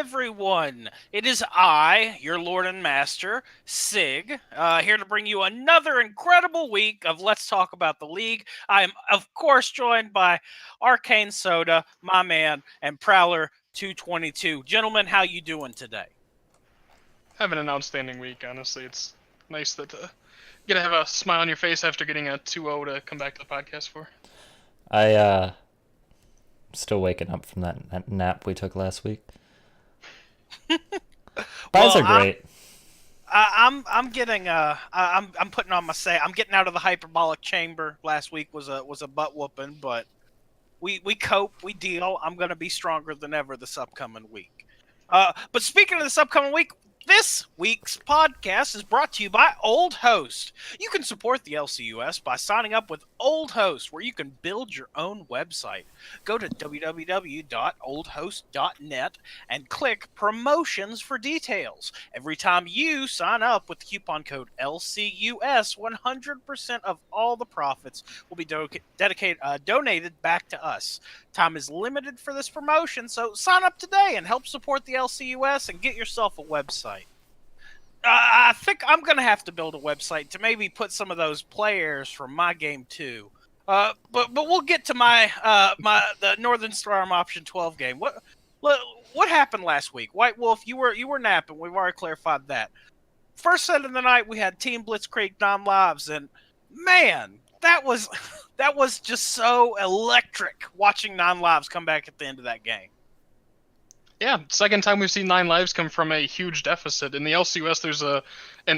everyone. It is I, your Lord and Master, Sig, here to bring you another incredible week of Let's Talk About the League. I am, of course, joined by Arcane Soda, my man, and Prowler 222. Gentlemen, how you doing today? Having an outstanding week, honestly. It's nice that get to have a smile on your face after getting a 2-0 to come back to the podcast for. I still waking up from that nap we took last week. Buys are great. I'm getting I'm putting on my say. I'm getting out of the hyperbolic chamber. Last week was a butt whooping, but we cope, we deal. I'm gonna be stronger than ever this upcoming week. But speaking of this upcoming week, this week's podcast is brought to you by Old Host. You can support the LCUS by signing up with Old Host, where you can build your own website. Go to www.oldhost.net and click Promotions for details. Every time you sign up with the coupon code LCUS, 100% of all the profits will be donated back to us. Time is limited for this promotion, so sign up today and help support the LCUS and get yourself a website. I think I'm going to have to build a website to maybe put some of those players from my game too. But we'll get to the Northern Storm Option 12 game. What happened last week? White Wolf, you were napping. We've already clarified that. First set of the night, we had Team Blitzkrieg non-lives, and man, that was just so electric watching non-lives come back at the end of that game. Yeah, second time we've seen 9 lives come from a huge deficit. In the LCUS, there's an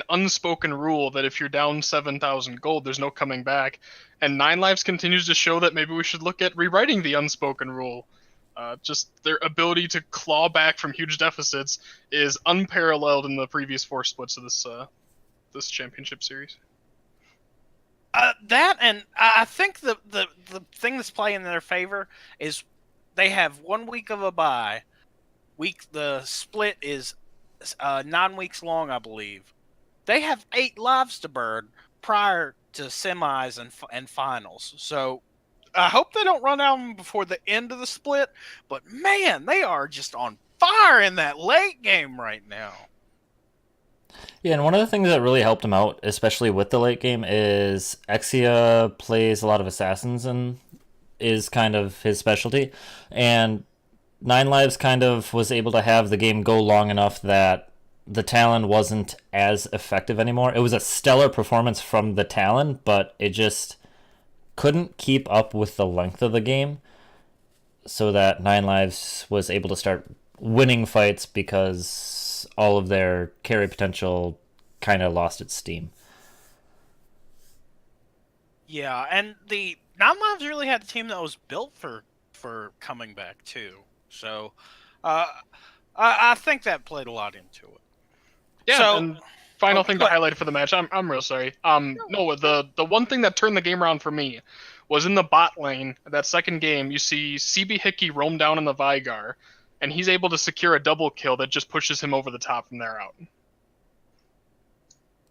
unspoken rule that if you're down 7,000 gold, there's no coming back. And 9 lives continues to show that maybe we should look at rewriting the unspoken rule. Just their ability to claw back from huge deficits is unparalleled in the previous 4 splits of this championship series. That, and I think the thing that's playing in their favor is they have 1 week of a bye. The split is 9 weeks long, I believe. They have 8 lives to burn prior to semis and finals. So I hope they don't run out before the end of the split. But man, they are just on fire in that late game right now. Yeah, and one of the things that really helped him out, especially with the late game, is Exia plays a lot of assassins and is kind of his specialty. And 9 lives kind of was able to have the game go long enough that the Talon wasn't as effective anymore. It was a stellar performance from the Talon, but it just couldn't keep up with the length of the game, so that 9 lives was able to start winning fights because all of their carry potential kind of lost its steam. Yeah, and the 9 lives really had a team that was built for coming back too. So, I think that played a lot into it. Yeah, so, and final thing to highlight for the match, I'm real sorry. No, the one thing that turned the game around for me was in the bot lane, that second game, you see CB Hickey roam down in the Vygar, and he's able to secure a double kill that just pushes him over the top from there out.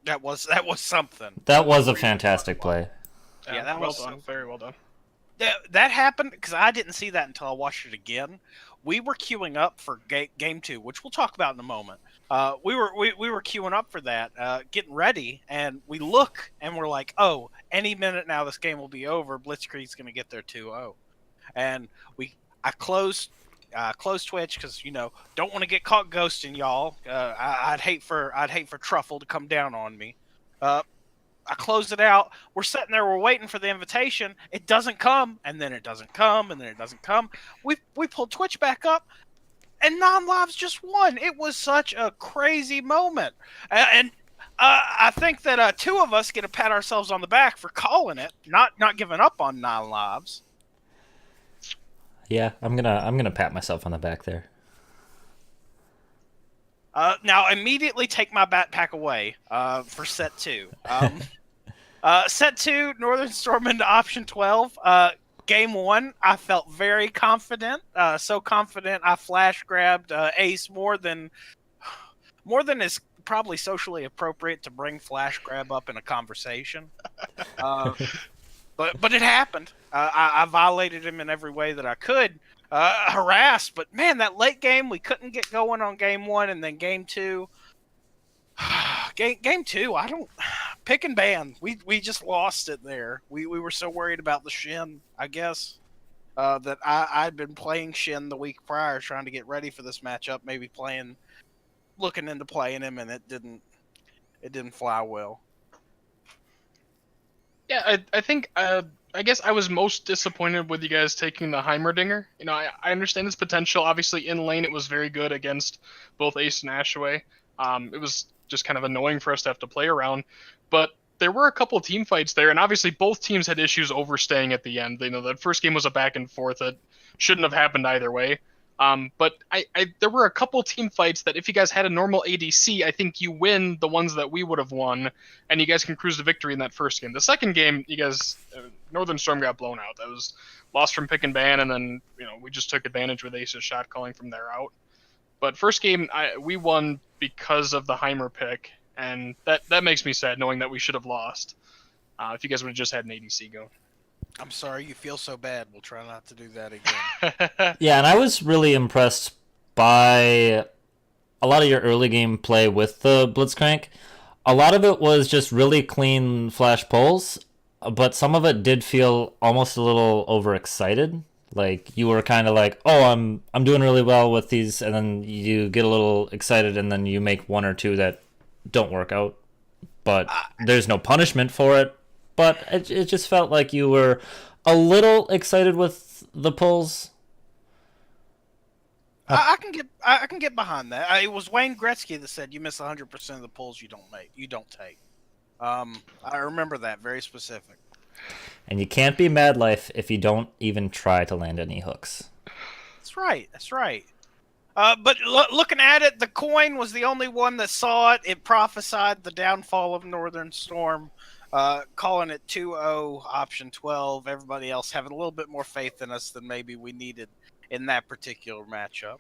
That was something. That was a fantastic play. Yeah, that was well done. Very well done. That happened because I didn't see that until I watched it again. We were queuing up for game 2, which we'll talk about in a moment. We were queuing up for that, getting ready, and we look and we're like, oh, any minute now this game will be over. Blitzkrieg's going to get their 2-0, and I closed Twitch because don't want to get caught ghosting y'all. I'd hate for Truffle to come down on me. I closed it out. We're sitting there. We're waiting for the invitation. It doesn't come, and then it doesn't come, and then it doesn't come. We pulled Twitch back up, and non-lives just won. It was such a crazy moment, and I think that 2 of us get to pat ourselves on the back for calling it, not giving up on non-lives. Yeah, I'm gonna pat myself on the back there. Now immediately take my backpack away for set 2. Set 2, Northern Storm into Option 12. Game 1, I felt very confident. So confident I flash grabbed Ace more than is probably socially appropriate to bring flash grab up in a conversation. But it happened. I violated him in every way that I could. harassed. But man, that late game we couldn't get going on game one, and then game two. Game two, I don't pick and ban. We just lost it there. We were so worried about the Shin, I guess, that I'd been playing Shin the week prior, trying to get ready for this matchup. Maybe looking into playing him, and it didn't fly well. Yeah, I think I guess I was most disappointed with you guys taking the Heimerdinger. You know, I understand its potential. Obviously, in lane it was very good against both Ace and Ashaway. It was just kind of annoying for us to have to play around, but there were a couple of team fights there, and obviously both teams had issues overstaying at the end. You know, that first game was a back and forth that shouldn't have happened either way. But there were a couple team fights that if you guys had a normal ADC, I think you win the ones that we would have won, and you guys can cruise to victory in that first game. The second game, you guys, Northern Storm got blown out. That was lost from pick and ban, and then we just took advantage with Ace's shot calling from there out. But first game, we won because of the Heimer pick, and that makes me sad knowing that we should have lost if you guys would have just had an ADC go. I'm sorry you feel so bad. We'll try not to do that again. Yeah, and I was really impressed by a lot of your early game play with the Blitzcrank. A lot of it was just really clean flash pulls, but some of it did feel almost a little overexcited. Like you were kind of like, "Oh, I'm doing really well with these," and then you get a little excited, and then you make one or two that don't work out. But there's no punishment for it. But it just felt like you were a little excited with the pulls. I can get behind that. It was Wayne Gretzky that said you miss 100% of the pulls you don't take. I remember that, very specific. And you can't be Mad Life if you don't even try to land any hooks. That's right. But looking at it, the coin was the only one that saw it. It prophesied the downfall of Northern Storm. Calling it 2-0, option 12. Everybody else having a little bit more faith in us than maybe we needed in that particular matchup.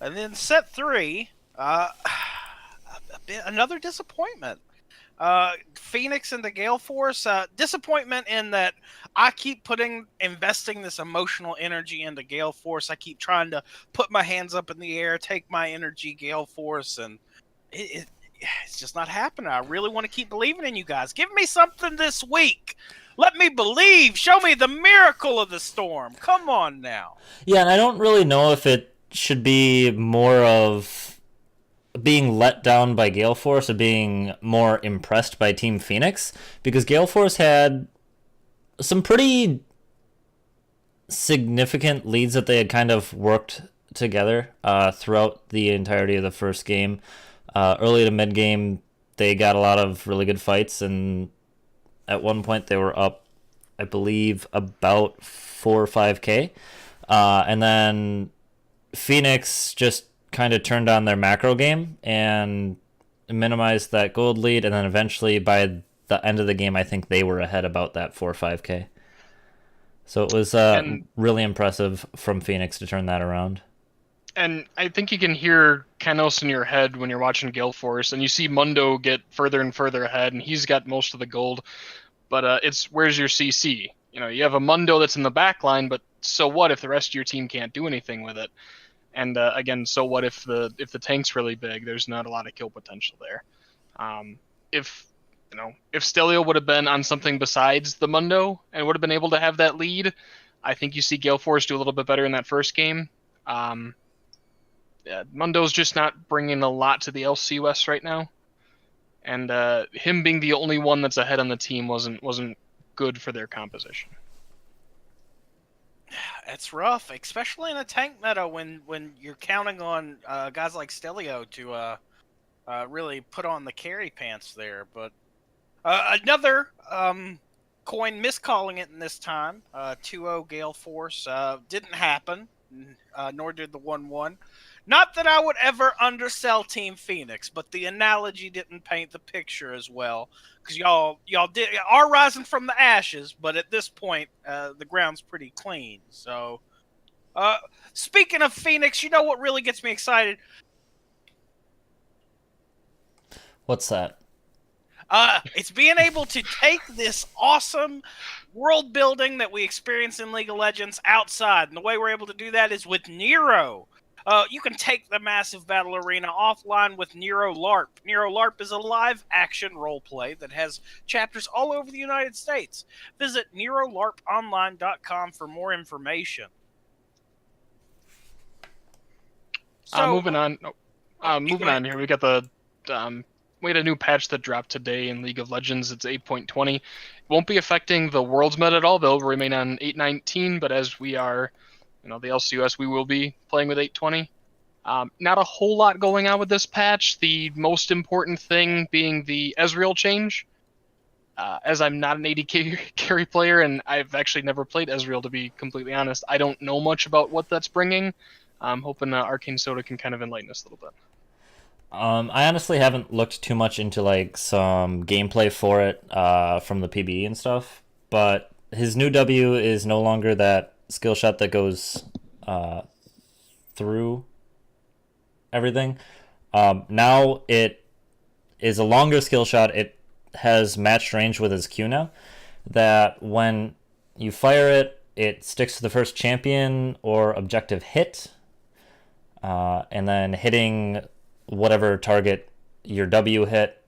And then set 3, another disappointment. Phoenix and the Gale Force. Disappointment in that I keep investing this emotional energy into Gale Force. I keep trying to put my hands up in the air, take my energy, Gale Force, and it's just not happening. I really want to keep believing in you guys. Give me something this week. Let me believe. Show me the miracle of the storm. Come on now. Yeah, and I don't really know if it should be more of being let down by Gale Force or being more impressed by Team Phoenix, because Gale Force had some pretty significant leads that they had kind of worked together throughout the entirety of the first game. Early to mid game, they got a lot of really good fights, and at one point they were up, I believe, about 4 or 5K. And then Phoenix just kind of turned on their macro game and minimized that gold lead, and then eventually by the end of the game, I think they were ahead about that 4 or 5K. So it was really impressive from Phoenix to turn that around. And I think you can hear Kanos in your head when you're watching Gale Force, and you see Mundo get further and further ahead, and he's got most of the gold. But it's where's your CC? You have a Mundo that's in the back line, but so what if the rest of your team can't do anything with it? And again, so what if the tank's really big? There's not a lot of kill potential there. If Stelio would have been on something besides the Mundo and would have been able to have that lead, I think you see Gale Force do a little bit better in that first game. Mundo's just not bringing a lot to the LCUS right now, and him being the only one that's ahead on the team wasn't good for their composition. It's rough, especially in a tank meta when you're counting on guys like Stelio to really put on the carry pants there. But another coin miscalling it in this time. 2-0 Gale Force didn't happen, nor did the 1-1. Not that I would ever undersell Team Phoenix, but the analogy didn't paint the picture as well, because y'all are rising from the ashes, but at this point, the ground's pretty clean. So, speaking of Phoenix, you know what really gets me excited? What's that? It's being able to take this awesome world building that we experience in League of Legends outside. And the way we're able to do that is with Nero. You can take the massive battle arena offline with Nero LARP. Nero LARP is a live action role play that has chapters all over the United States. Visit NeroLARPOnline.com for more information. Moving on. Moving on here, we got the we had a new patch that dropped today in League of Legends. It's 8.20. Won't be affecting the Worlds meta at all. They'll remain on 8.19. But as we are, the LCUS, we will be playing with 8.20. Not a whole lot going on with this patch. The most important thing being the Ezreal change. As I'm not an AD carry player, and I've actually never played Ezreal, to be completely honest, I don't know much about what that's bringing. I'm hoping Arcane Soda can kind of enlighten us a little bit. I honestly haven't looked too much into like some gameplay for it from the PBE and stuff, but his new W is no longer that skill shot that goes through everything. Now it is a longer skill shot. It has matched range with his Q now, that when you fire it, it sticks to the first champion or objective hit, and then hitting whatever target your W hit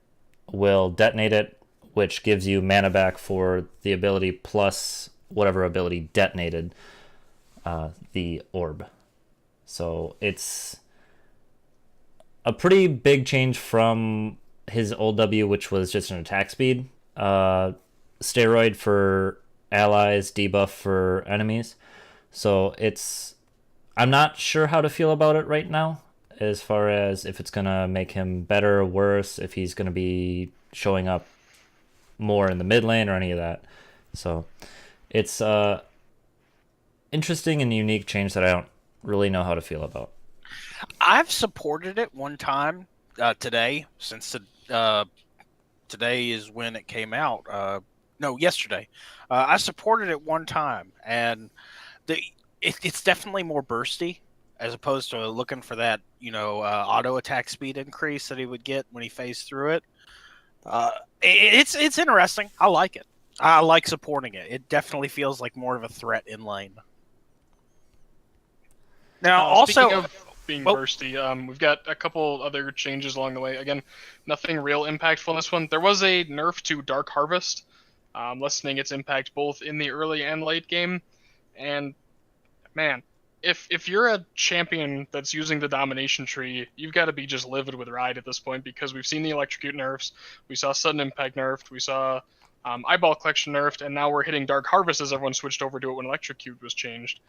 will detonate it, which gives you mana back for the ability plus whatever ability detonated the orb. So it's a pretty big change from his old W, which was just an attack speed steroid for allies, debuff for enemies. So I'm not sure how to feel about it right now, as far as if it's going to make him better or worse, if he's going to be showing up more in the mid lane or any of that. So it's interesting and unique change that I don't really know how to feel about. I've supported it one time today, since today is when it came out. No, yesterday. I supported it one time, and it's definitely more bursty, as opposed to looking for that, auto attack speed increase that he would get when he phased through it. It's interesting. I like it. I like supporting it. It definitely feels like more of a threat in lane. Now, also, speaking of being bursty, we've got a couple other changes along the way. Again, nothing real impactful in this one. There was a nerf to Dark Harvest, lessening its impact both in the early and late game. And man, if you're a champion that's using the domination tree, you've got to be just livid with Ride at this point, because we've seen the electrocute nerfs, we saw sudden impact nerfed, we saw eyeball collection nerfed, and now we're hitting Dark Harvest as everyone switched over to it when electrocute was changed.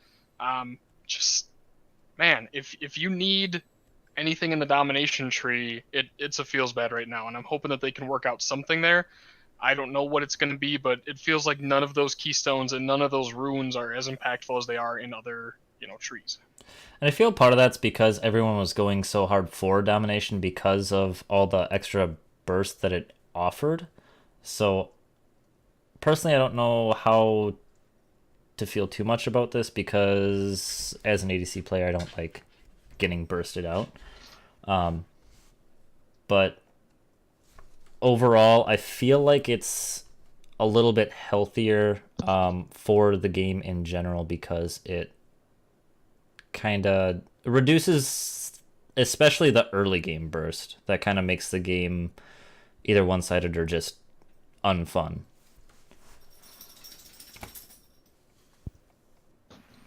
Man, if you need anything in the domination tree, it's a feels bad right now, and I'm hoping that they can work out something there. I don't know what it's going to be, but it feels like none of those keystones and none of those runes are as impactful as they are in other trees. And I feel part of that's because everyone was going so hard for domination because of all the extra burst that it offered. So personally, I don't know how to feel too much about this, because as an ADC player, I don't like getting bursted out. But overall, I feel like it's a little bit healthier for the game in general, because it kind of reduces, especially the early game burst, that kind of makes the game either one-sided or just unfun.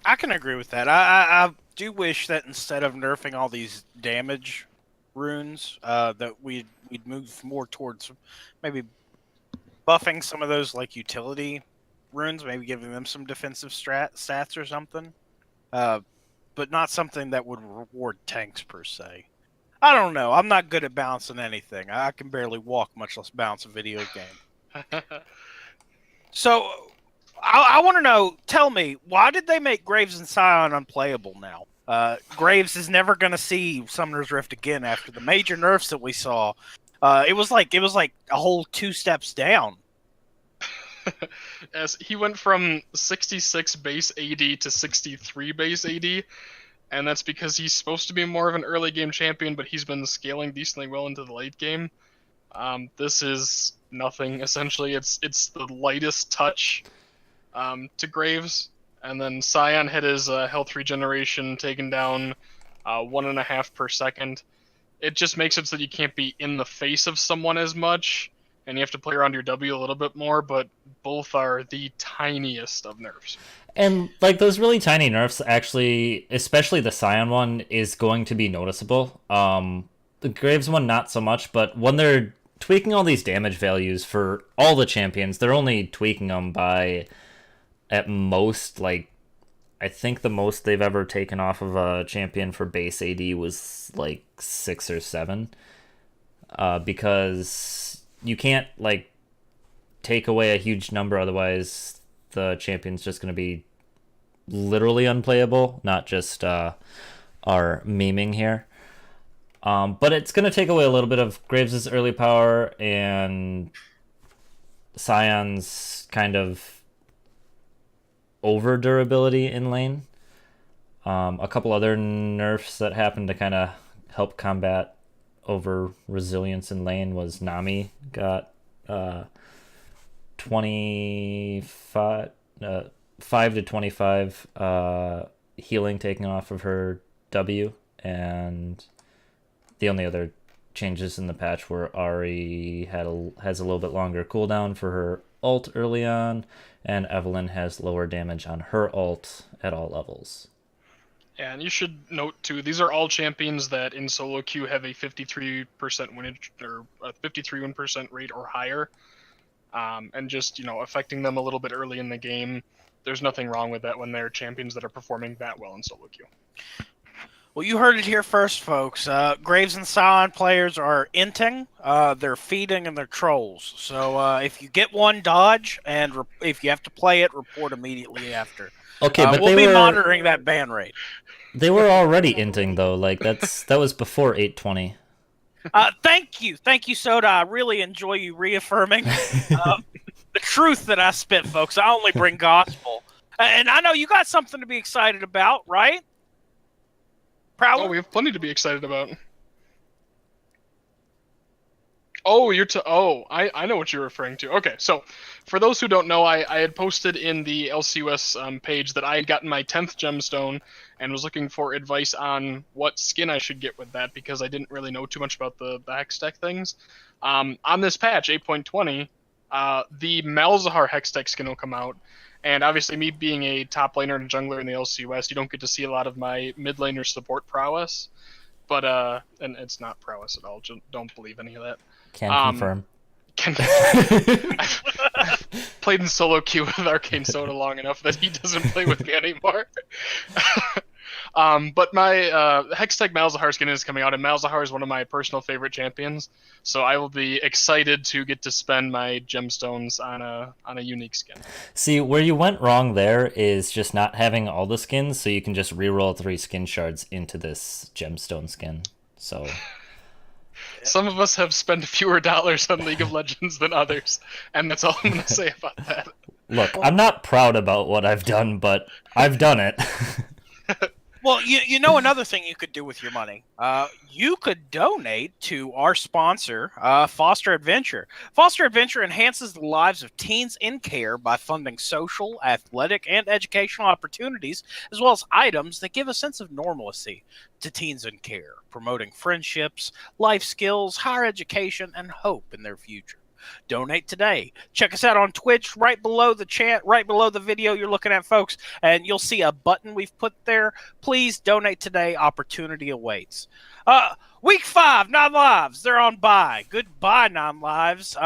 I can agree with that. I do wish that instead of nerfing all these damage runes, that we'd move more towards maybe buffing some of those like utility runes, maybe giving them some defensive stats or something. But not something that would reward tanks per se. I don't know. I'm not good at balancing anything. I can barely walk, much less balance a video game. So, I want to know, tell me, why did they make Graves and Scion unplayable now? Graves is never going to see Summoner's Rift again after the major nerfs that we saw. It was like a whole 2 steps down. As he went from 66 base AD to 63 base AD, and that's because he's supposed to be more of an early game champion, but he's been scaling decently well into the late game. This is nothing, essentially. It's the lightest touch to Graves, and then Scion had his health regeneration taken down 1.5 per second. It just makes it so that you can't be in the face of someone as much, and you have to play around your W a little bit more, but both are the tiniest of nerfs. And like those really tiny nerfs, actually, especially the Scion one, is going to be noticeable. The Graves one, not so much, but when they're tweaking all these damage values for all the champions, they're only tweaking them by at most, like, I think the most they've ever taken off of a champion for base AD was like 6 or 7. Because you can't like take away a huge number, otherwise the champion's just going to be literally unplayable, not just our memeing here. But it's going to take away a little bit of Graves' early power and Scion's kind of over durability in lane. A couple other nerfs that happened to kind of help combat over resilience in lane was Nami got 25 5 to 25 healing taken off of her W, and the only other changes in the patch were Ari has a little bit longer cooldown for her ult early on, and Evelynn has lower damage on her ult at all levels. Yeah, and you should note too, these are all champions that in solo queue have a 53% winage or a 53 win% rate or higher, and just affecting them a little bit early in the game. There's nothing wrong with that when they're champions that are performing that well in solo queue. Well, you heard it here first, folks. Graves and Scion players are inting, they're feeding, and they're trolls. So if you get one, dodge, and if you have to play it, report immediately after. Okay, but we'll be monitoring that ban rate. They were already inting though. Like that was before 820. Thank you, Soda. I really enjoy you reaffirming the truth that I spit, folks. I only bring gospel, and I know you got something to be excited about, right? Prowler? Oh, we have plenty to be excited about. Oh, I know what you're referring to. Okay, so for those who don't know, I had posted in the LCUS page that I had gotten my 10th gemstone and was looking for advice on what skin I should get with that, because I didn't really know too much about the Hextech things. On this patch, 8.20, the Malzahar Hextech skin will come out. And obviously, me being a top laner and a jungler in the LCUS, you don't get to see a lot of my mid laner support prowess. But, and it's not prowess at all. Just don't believe any of that. Can confirm. I've played in solo queue with Arcane Soda long enough that he doesn't play with me anymore. But my Hextech Malzahar skin is coming out, and Malzahar is one of my personal favorite champions. So I will be excited to get to spend my gemstones on a unique skin. See, where you went wrong there is just not having all the skins, so you can just reroll 3 skin shards into this gemstone skin. So some of us have spent fewer dollars on League of Legends than others, and that's all I'm going to say about that. Look, I'm not proud about what I've done, but I've done it. Well, you know another thing you could do with your money? You could donate to our sponsor, Foster Adventure. Foster Adventure enhances the lives of teens in care by funding social, athletic, and educational opportunities, as well as items that give a sense of normalcy to teens in care, promoting friendships, life skills, higher education, and hope in their future. Donate today. Check us out on Twitch right below the video you're looking at, folks, and you'll see a button we've put there. Please donate today. Opportunity awaits. Week 5, non-lives. They're on bye. Goodbye, non-lives.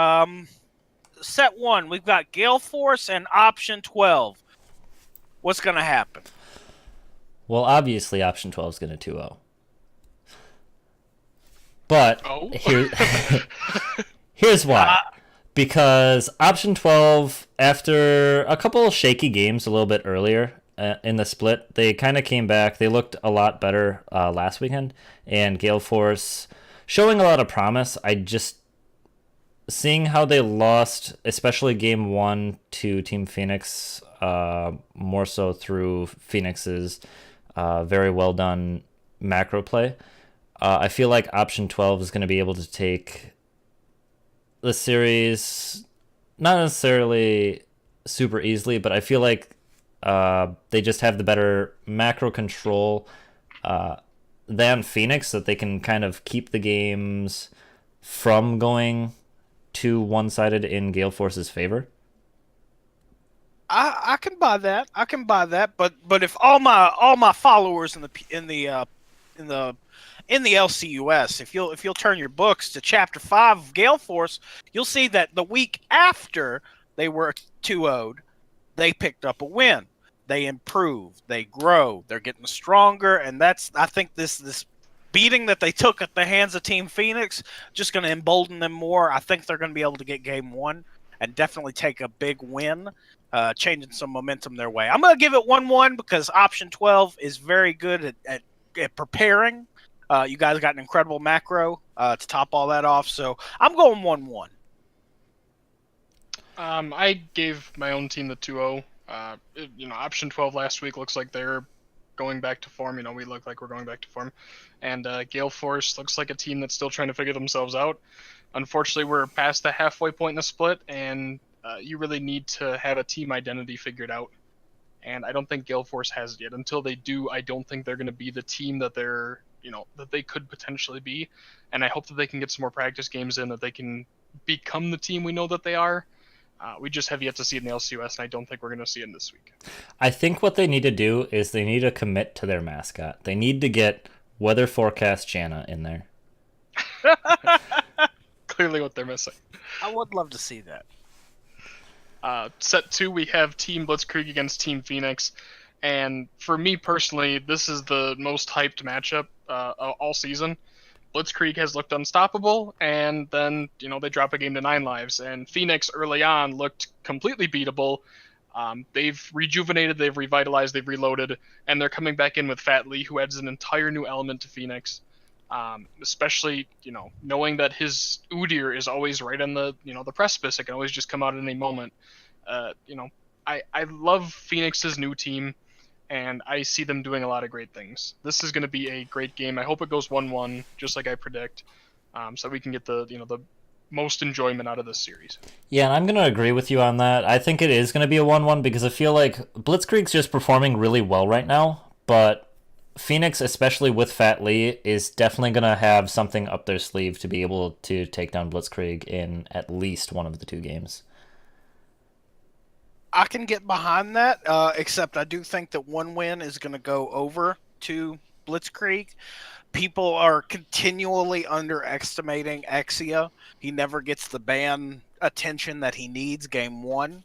Set 1, we've got Gale Force and Option 12. What's going to happen? Well, obviously, Option 12 is going to 2-0. But here's why. Because Option 12, after a couple of shaky games a little bit earlier in the split, they kind of came back. They looked a lot better last weekend. And Gale Force showing a lot of promise. Seeing how they lost, especially Game 1 to Team Phoenix, more so through Phoenix's very well done macro play. I feel like Option 12 is going to be able to take the series not necessarily super easily, but I feel like they just have the better macro control than Phoenix, that they can kind of keep the games from going too one-sided in Gale Force's favor. I can buy that. I can buy that. But if all my followers in the LCUS, if you'll turn your books to Chapter 5 of Gale Force, you'll see that the week after they were 2-0'd, they picked up a win. They improve. They grow. They're getting stronger, and I think this beating that they took at the hands of Team Phoenix just going to embolden them more. I think they're going to be able to get Game 1 and definitely take a big win, changing some momentum their way. I'm going to give it 1-1 because Option 12 is very good at preparing. You guys got an incredible macro to top all that off, so I'm going 1-1. I gave my own team the 2-0. Option 12 last week looks like they're going back to form. We look like we're going back to form. And Gale Force looks like a team that's still trying to figure themselves out. Unfortunately, we're past the halfway point in the split, and you really need to have a team identity figured out. And I don't think Gale Force has it yet. Until they do, I don't think they're going to be the team that that they could potentially be. And I hope that they can get some more practice games in, that they can become the team we know that they are. We just have yet to see it in the LCUS, and I don't think we're going to see it this week. I think what they need to do is they need to commit to their mascot. They need to get Weather Forecast Jana in there. Clearly what they're missing. I would love to see that. Set 2, we have Team Blitzkrieg against Team Phoenix. And for me personally, this is the most hyped matchup all season. Blitzkrieg has looked unstoppable, and then, they drop a game to 9 lives. And Phoenix early on looked completely beatable. They've rejuvenated, they've revitalized, they've reloaded, and they're coming back in with Fat Lee, who adds an entire new element to Phoenix. Especially, knowing that his Udyr is always right on the precipice. It can always just come out at any moment. I love Phoenix's new team, and I see them doing a lot of great things. This is going to be a great game. I hope it goes 1-1, just like I predict, so we can get the most enjoyment out of this series. Yeah, and I'm going to agree with you on that. I think it is going to be a 1-1 because I feel like Blitzkrieg's just performing really well right now, but Phoenix, especially with Fat Lee, is definitely going to have something up their sleeve to be able to take down Blitzkrieg in at least one of the 2 games. I can get behind that, except I do think that one win is going to go over to Blitzkrieg. People are continually underestimating Exia. He never gets the ban attention that he needs Game 1.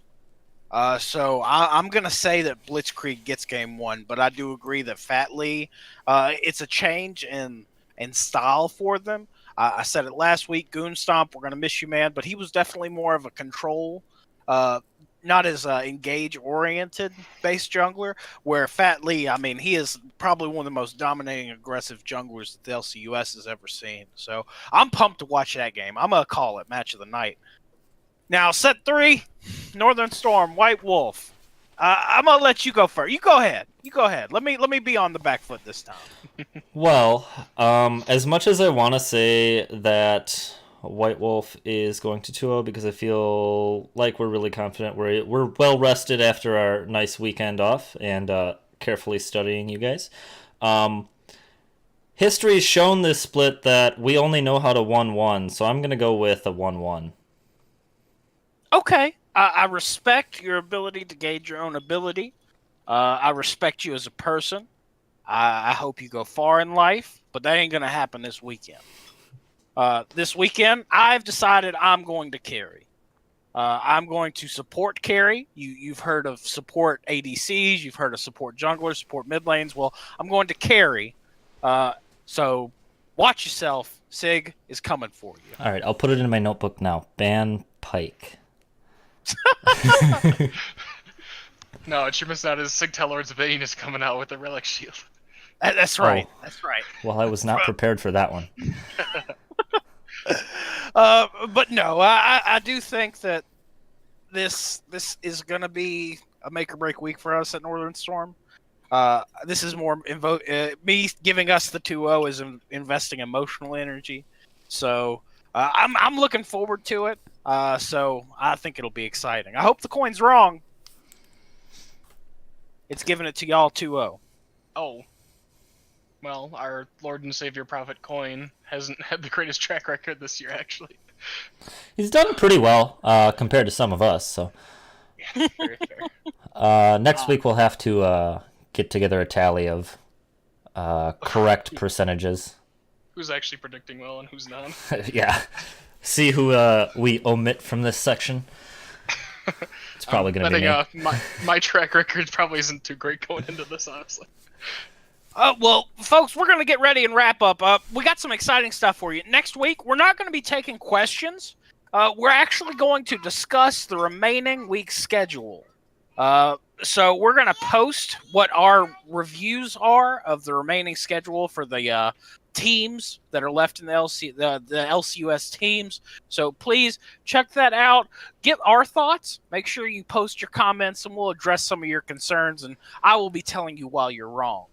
So I'm going to say that Blitzkrieg gets Game 1, but I do agree that Fat Lee, it's a change in style for them. I said it last week, Goon Stomp, we're going to miss you, man, but he was definitely more of a control, not as engage-oriented base jungler, where Fat Lee, he is probably one of the most dominating, aggressive junglers that the LCUS has ever seen. So I'm pumped to watch that game. I'm going to call it Match of the Night. Now, set 3, Northern Storm, White Wolf. I'm going to let you go first. You go ahead. Let me be on the back foot this time. Well, as much as I want to say that White Wolf is going to 2-0 because I feel like we're really confident. We're well rested after our nice weekend off and carefully studying you guys. History's shown this split that we only know how to 1-1, so I'm going to go with a 1-1. Okay. I respect your ability to gauge your own ability. I respect you as a person. I hope you go far in life, but that ain't going to happen this weekend. This weekend, I've decided I'm going to carry. I'm going to support carry. You've heard of support ADCs. You've heard of support junglers, support mid lanes. Well, I'm going to carry. So watch yourself. Sig is coming for you. All right, I'll put it in my notebook now. Ban Pike. No, what you're missing out is Sig Tellar's Vayne is coming out with a Relic Shield. That's right. That's right. Well, I was not prepared for that one. But no, I do think that this is going to be a make or break week for us at Northern Storm. This is more me giving us the 2-0 is investing emotional energy. So I'm looking forward to it. So I think it'll be exciting. I hope the coin's wrong, It's giving it to y'all 2-0. Oh. Well, our Lord and Savior Prophet Coin hasn't had the greatest track record this year, actually. He's done pretty well compared to some of us. So Yeah, very fair. next week we'll have to get together a tally of correct percentages. Who's actually predicting well and who's not? Yeah. See who we omit from this section. It's probably going to be me. My track record probably isn't too great going into this, honestly. Well, folks, we're going to get ready and wrap up. We got some exciting stuff for you. Next week, we're not going to be taking questions. We're actually going to discuss the remaining week's schedule. So we're going to post what our reviews are of the remaining schedule for the teams that are left in the LCUS teams. So please check that out. Get our thoughts. Make sure you post your comments, and we'll address some of your concerns, and I will be telling you while you're wrong.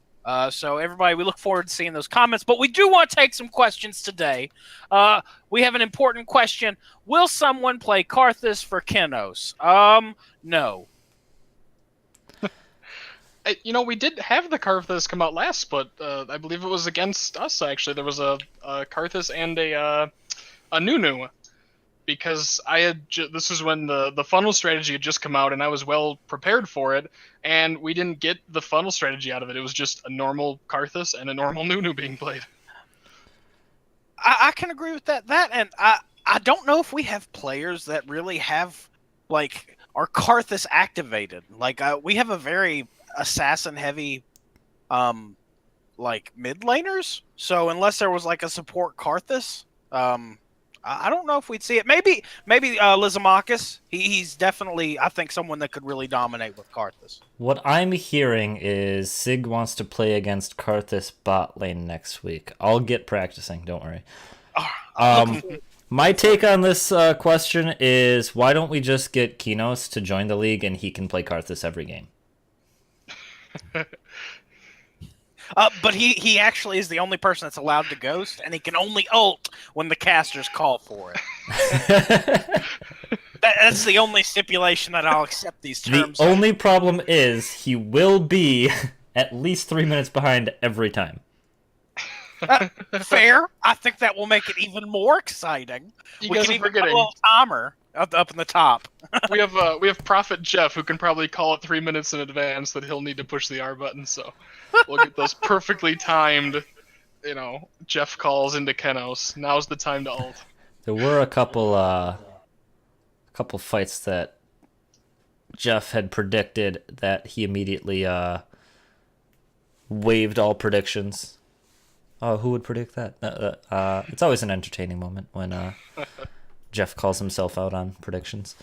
So everybody, we look forward to seeing those comments, but we do want to take some questions today. We have an important question. Will someone play Karthus for Kenos? No. We did have the Karthus come out last, but I believe it was against us, actually. There was a Karthus and a Nunu. Because this is when the funnel strategy had just come out, and I was well prepared for it, and we didn't get the funnel strategy out of it. It was just a normal Karthus and a normal Nunu being played. I can agree with that. And I don't know if we have players that really have, like, our Karthus activated. Like, we have a very assassin-heavy, mid laners. So unless there was, like, a support Karthus, I don't know if we'd see it. Maybe Lysimachus. He's definitely, I think, someone that could really dominate with Karthus. What I'm hearing is Sig wants to play against Karthus bot lane next week. I'll get practicing, don't worry. My take on this question is, why don't we just get Kenos to join the league and he can play Karthus every game? But he actually is the only person that's allowed to ghost, and he can only ult when the casters call for it. That's the only stipulation that I'll accept these terms. The only problem is he will be at least 3 minutes behind every time. Fair. I think that will make it even more exciting. You guys are forgetting. Put a little timer up in the top. we have Prophet Jeff, who can probably call it 3 minutes in advance that he'll need to push the R button, so we'll get those perfectly timed, Jeff calls into Kenos. Now's the time to ult. There were a couple fights that Jeff had predicted that he immediately waived all predictions. Oh, who would predict that? It's always an entertaining moment when Jeff calls himself out on predictions.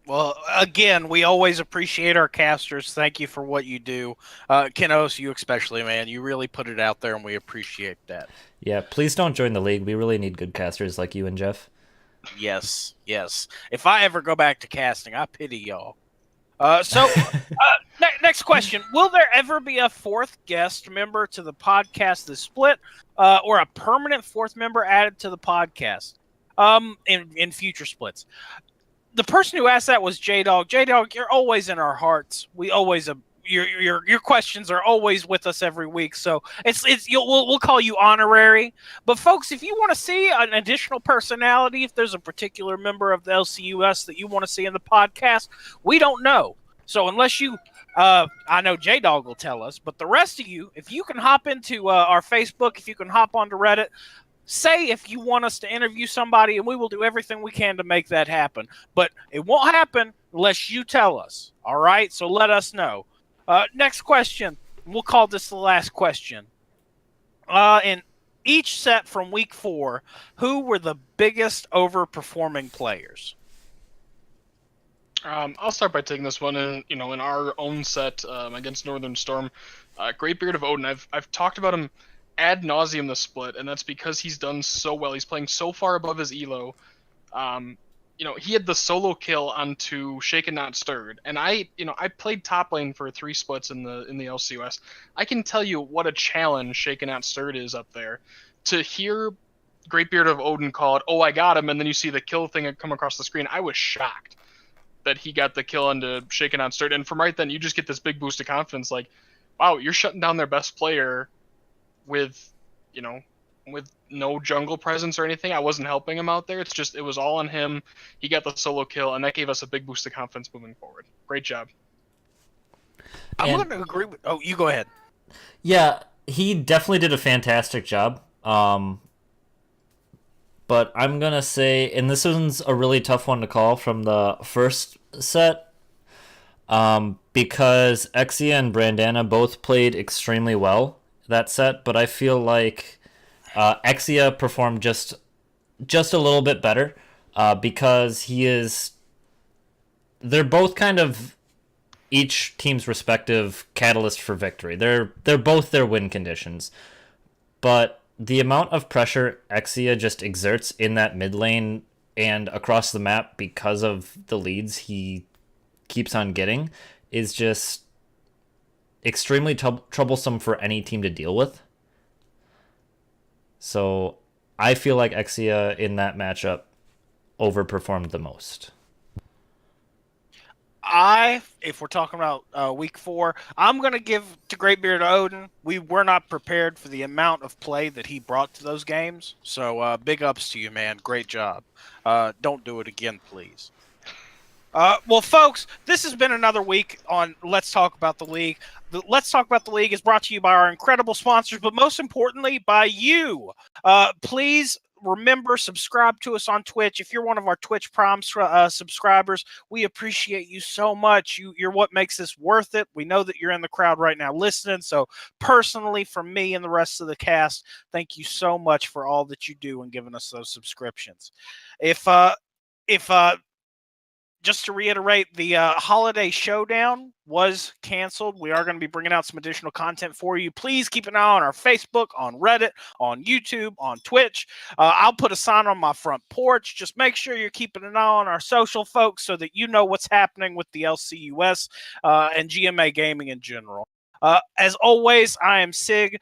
Well, again, we always appreciate our casters. Thank you for what you do. Kenos, you especially, man. You really put it out there, and we appreciate that. Yeah, please don't join the league. We really need good casters like you and Jeff. Yes. If I ever go back to casting, I pity y'all. Next question. Will there ever be a fourth guest member to the podcast this split, or a permanent fourth member added to the podcast in future splits? The person who asked that was J-Dog. J-Dog, you're always in our hearts. We always your questions are always with us every week. So we'll call you honorary. But folks, if you want to see an additional personality, if there's a particular member of the LCUS that you want to see in the podcast, we don't know. So unless you, I know J-Dog will tell us, but the rest of you, if you can hop into our Facebook, if you can hop onto Reddit, say if you want us to interview somebody, and we will do everything we can to make that happen. But it won't happen unless you tell us. All right? So let us know. Next question. We'll call this the last question. In each set from week 4, who were the biggest overperforming players? I'll start by taking this one. In our own set against Northern Storm, Greatbeard of Odin. I've talked about him ad nauseum this split, and that's because he's done so well. He's playing so far above his elo. He had the solo kill onto Shaken Not Stirred, and I played top lane for 3 splits in the LCUS. I can tell you what a challenge Shaken Not Stirred is up there. To hear Greatbeard of Odin call it, "Oh, I got him," and then you see the kill thing come across the screen, I was shocked. that he got the kill into Shaken on Stirred. And from right then, you just get this big boost of confidence. Like, wow, you're shutting down their best player with, with no jungle presence or anything. I wasn't helping him out there. It was all on him. He got the solo kill, and that gave us a big boost of confidence moving forward. Great job. I'm going to agree with. Oh, you go ahead. Yeah, he definitely did a fantastic job. But I'm gonna say, and this one's a really tough one to call from the first set, because Exia and Brandana both played extremely well that set, but I feel like Exia performed just a little bit better, because they're both kind of each team's respective catalyst for victory. They're both their win conditions, but the amount of pressure Exia just exerts in that mid lane and across the map because of the leads he keeps on getting is just extremely troublesome for any team to deal with. So I feel like Exia in that matchup overperformed the most. If we're talking about week 4, I'm going to give to Greatbeard Odin. We were not prepared for the amount of play that he brought to those games. So big ups to you, man. Great job. Don't do it again, please. Well, folks, this has been another week on Let's Talk About the League. The Let's Talk About the League is brought to you by our incredible sponsors, but most importantly, by you. Please remember, subscribe to us on Twitch. If you're one of our Twitch Prime subscribers, we appreciate you so much. You're what makes this worth it. We know that you're in the crowd right now listening. So personally, from me and the rest of the cast, thank you so much for all that you do and giving us those subscriptions. If just to reiterate, the Holiday Showdown was canceled. We are going to be bringing out some additional content for you. Please keep an eye on our Facebook, on Reddit, on YouTube, on Twitch. I'll put a sign on my front porch. Just make sure you're keeping an eye on our social folks so that you know what's happening with the LCUS and GMA Gaming in general. As always, I am Sig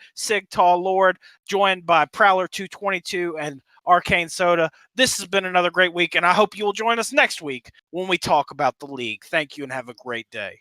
Tall Lord, joined by Prowler 222 and Arcane Soda. This has been another great week, and I hope you will join us next week when we talk about the league. Thank you and have a great day.